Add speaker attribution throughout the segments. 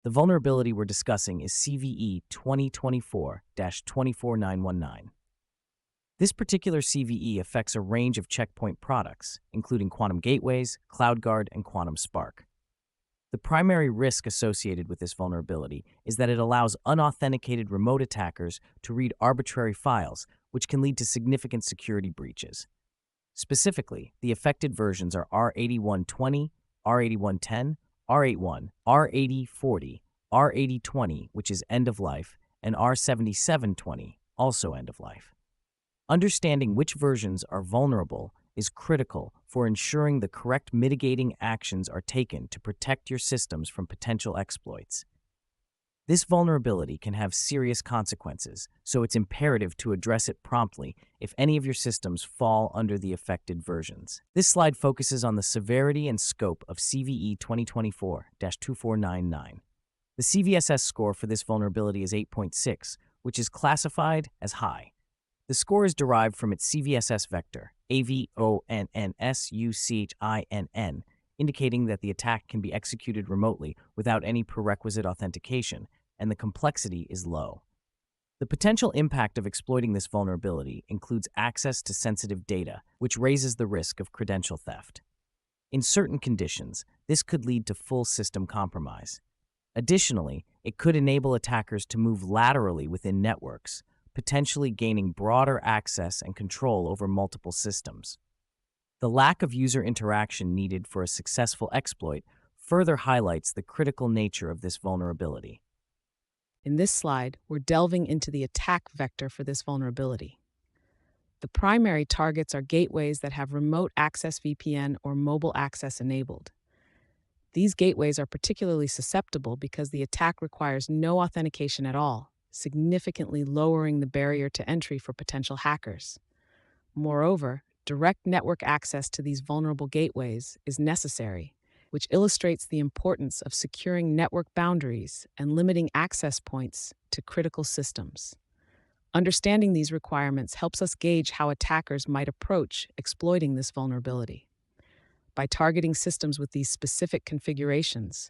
Speaker 1: The vulnerability we're discussing is CVE-2024-24919. This particular CVE affects a range of checkpoint products, including Quantum Gateways, CloudGuard, and Quantum Spark. The primary risk associated with this vulnerability is that it allows unauthenticated remote attackers to read arbitrary files, which can lead to significant security breaches. Specifically, the affected versions are R8120, R8110, R81, R8040, R8020, which is end of life, and R7720, also end of life. Understanding which versions are vulnerable is critical for ensuring the correct mitigating actions are taken to protect your systems from potential exploits. This vulnerability can have serious consequences, so it's imperative to address it promptly if any of your systems fall under the affected versions. This slide focuses on the severity and scope of CVE 2024-2419. The CVSS score for this vulnerability is 8.6, which is classified as high. The score is derived from its CVSS vector, AVONNSUCHINN, indicating that the attack can be executed remotely without any prerequisite authentication, and the complexity is low. The potential impact of exploiting this vulnerability includes access to sensitive data, which raises the risk of credential theft. In certain conditions, this could lead to full system compromise. Additionally, it could enable attackers to move laterally within networks, potentially gaining broader access and control over multiple systems. The lack of user interaction needed for a successful exploit further highlights the critical nature of this vulnerability.
Speaker 2: In this slide, we're delving into the attack vector for this vulnerability. The primary targets are gateways that have remote access VPN or mobile access enabled. These gateways are particularly susceptible because the attack requires no authentication at all, significantly lowering the barrier to entry for potential hackers. Moreover, direct network access to these vulnerable gateways is necessary, which illustrates the importance of securing network boundaries and limiting access points to critical systems. Understanding these requirements helps us gauge how attackers might approach exploiting this vulnerability. By targeting systems with these specific configurations,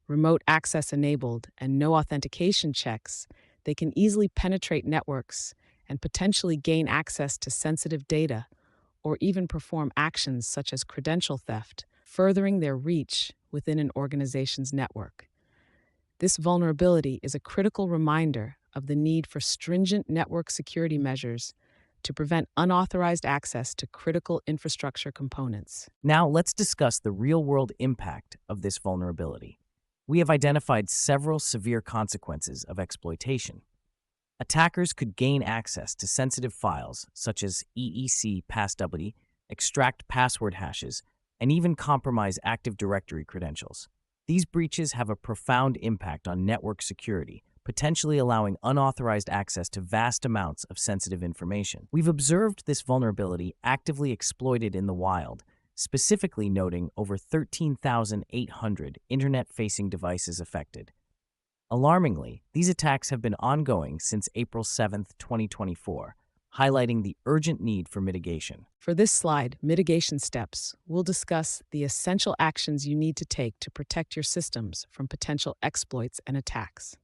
Speaker 2: remote access enabled and no authentication checks, they can easily penetrate networks and potentially gain access to sensitive data or even perform actions such as credential theft, furthering their reach within an organization's network. This vulnerability is a critical reminder of the need for stringent network security measures to prevent unauthorized access to critical infrastructure components.
Speaker 1: Now, let's discuss the real-world impact of this vulnerability. We have identified several severe consequences of exploitation. Attackers could gain access to sensitive files such as EEC passwd, extract password hashes, and even compromise Active Directory credentials. These breaches have a profound impact on network security, potentially allowing unauthorized access to vast amounts of sensitive information. We've observed this vulnerability actively exploited in the wild, specifically noting over 13,800 internet-facing devices affected. Alarmingly, these attacks have been ongoing since April 7, 2024, highlighting the urgent need for mitigation.
Speaker 2: For this slide, mitigation steps, we'll discuss the essential actions you need to take to protect your systems from potential exploits and attacks.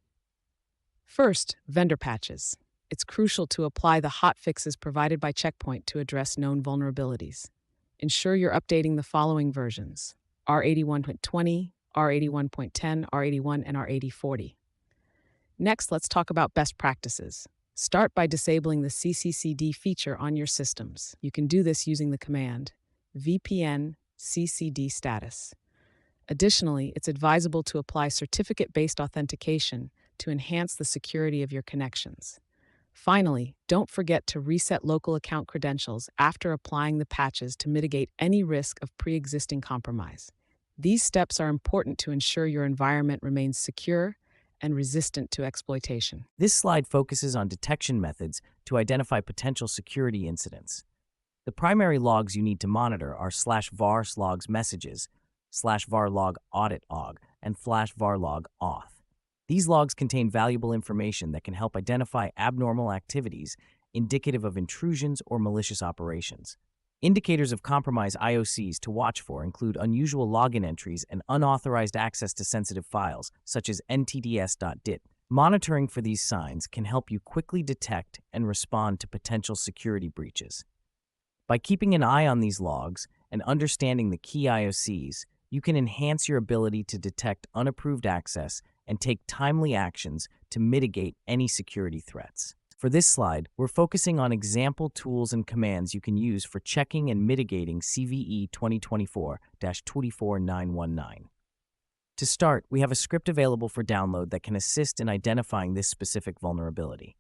Speaker 2: First, vendor patches. It's crucial to apply the hotfixes provided by Checkpoint to address known vulnerabilities. Ensure you're updating the following versions: R81.20, R81.10, R81, and R8040. Next, let's talk about best practices. Start by disabling the CCCD feature on your systems. You can do this using the command VPN CCD status. Additionally, it's advisable to apply certificate-based authentication to enhance the security of your connections. Finally, don't forget to reset local account credentials after applying the patches to mitigate any risk of pre-existing compromise. These steps are important to ensure your environment remains secure and resistant to exploitation.
Speaker 1: This slide focuses on detection methods to identify potential security incidents. The primary logs you need to monitor are /var logs messages, /var log audit log, and /var log auth. These logs contain valuable information that can help identify abnormal activities indicative of intrusions or malicious operations. Indicators of compromised IOCs to watch for include unusual login entries and unauthorized access to sensitive files, such as ntds.dit. Monitoring for these signs can help you quickly detect and respond to potential security breaches. By keeping an eye on these logs and understanding the key IOCs, you can enhance your ability to detect unapproved access and take timely actions to mitigate any security threats. For this slide, we're focusing on example tools and commands you can use for checking and mitigating CVE 2024-24919. To start, we have a script available for download that can assist in identifying this specific vulnerability.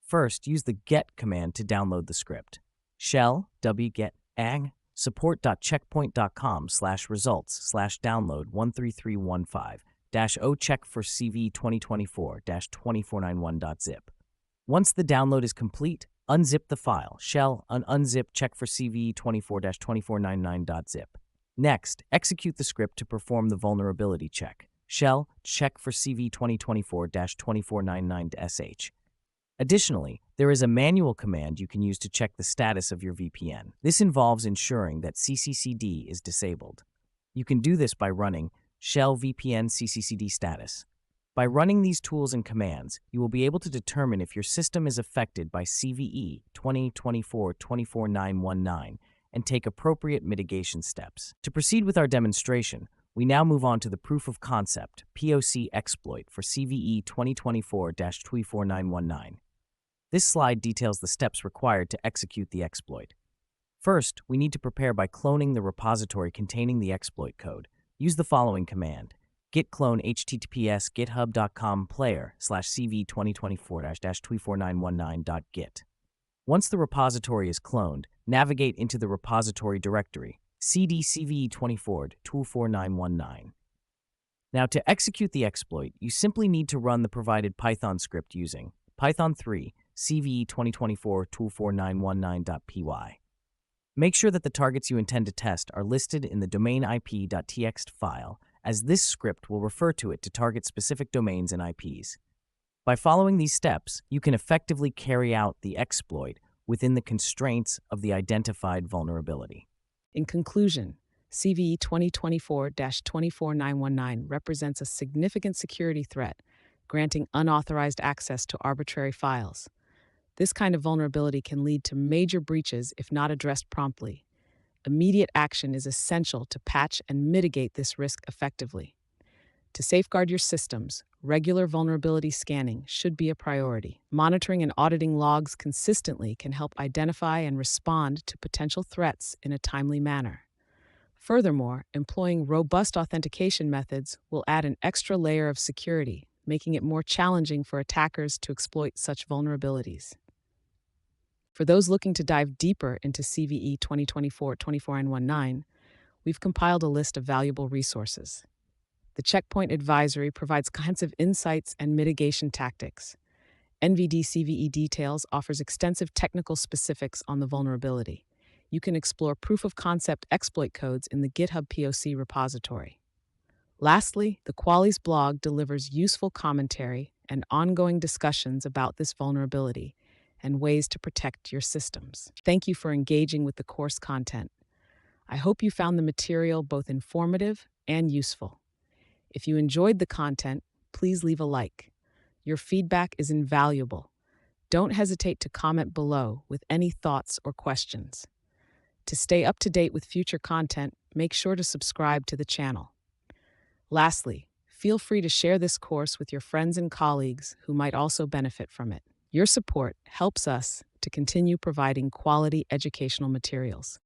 Speaker 1: First, use the get command to download the script. Shell wget ag support.checkpoint.com/results/download13315-o check for CVE 2024-2491.zip. Once the download is complete, unzip the file. Shell unzip check for CVE 24-2499.zip. Next, execute the script to perform the vulnerability check. Shell check for CVE 2024-2499.sh. Additionally, there is a manual command you can use to check the status of your VPN. This involves ensuring that CCCD is disabled. You can do this by running shell VPN CCCD status. By running these tools and commands, you will be able to determine if your system is affected by CVE 2024-24919 and take appropriate mitigation steps. To proceed with our demonstration, we now move on to the proof of concept, POC exploit for CVE 2024-24919. This slide details the steps required to execute the exploit. First, we need to prepare by cloning the repository containing the exploit code. Use the following command: git clone https github.com player/cv 2024-24919.git. Once the repository is cloned, navigate into the repository directory, cd CVE-24-24919. Now, to execute the exploit, you simply need to run the provided Python script using Python 3 CVE 2024-24919.py. Make sure that the targets you intend to test are listed in the domain ip.txt file, as this script will refer to it to target specific domains and IPs. By following these steps, you can effectively carry out the exploit within the constraints of the identified vulnerability.
Speaker 2: In conclusion, CVE 2024-24919 represents a significant security threat, granting unauthorized access to arbitrary files. This kind of vulnerability can lead to major breaches if not addressed promptly. Immediate action is essential to patch and mitigate this risk effectively. To safeguard your systems, regular vulnerability scanning should be a priority. Monitoring and auditing logs consistently can help identify and respond to potential threats in a timely manner. Furthermore, employing robust authentication methods will add an extra layer of security, making it more challenging for attackers to exploit such vulnerabilities. For those looking to dive deeper into CVE 2024-24919, we've compiled a list of valuable resources. The Checkpoint Advisory provides comprehensive insights and mitigation tactics. NVD CVE Details offers extensive technical specifics on the vulnerability. You can explore proof-of-concept exploit codes in the GitHub POC repository. Lastly, the Qualys blog delivers useful commentary and ongoing discussions about this vulnerability and ways to protect your systems. Thank you for engaging with the course content. I hope you found the material both informative and useful. If you enjoyed the content, please leave a like. Your feedback is invaluable. Don't hesitate to comment below with any thoughts or questions. To stay up to date with future content, make sure to subscribe to the channel. Lastly, feel free to share this course with your friends and colleagues who might also benefit from it. Your support helps us to continue providing quality educational materials.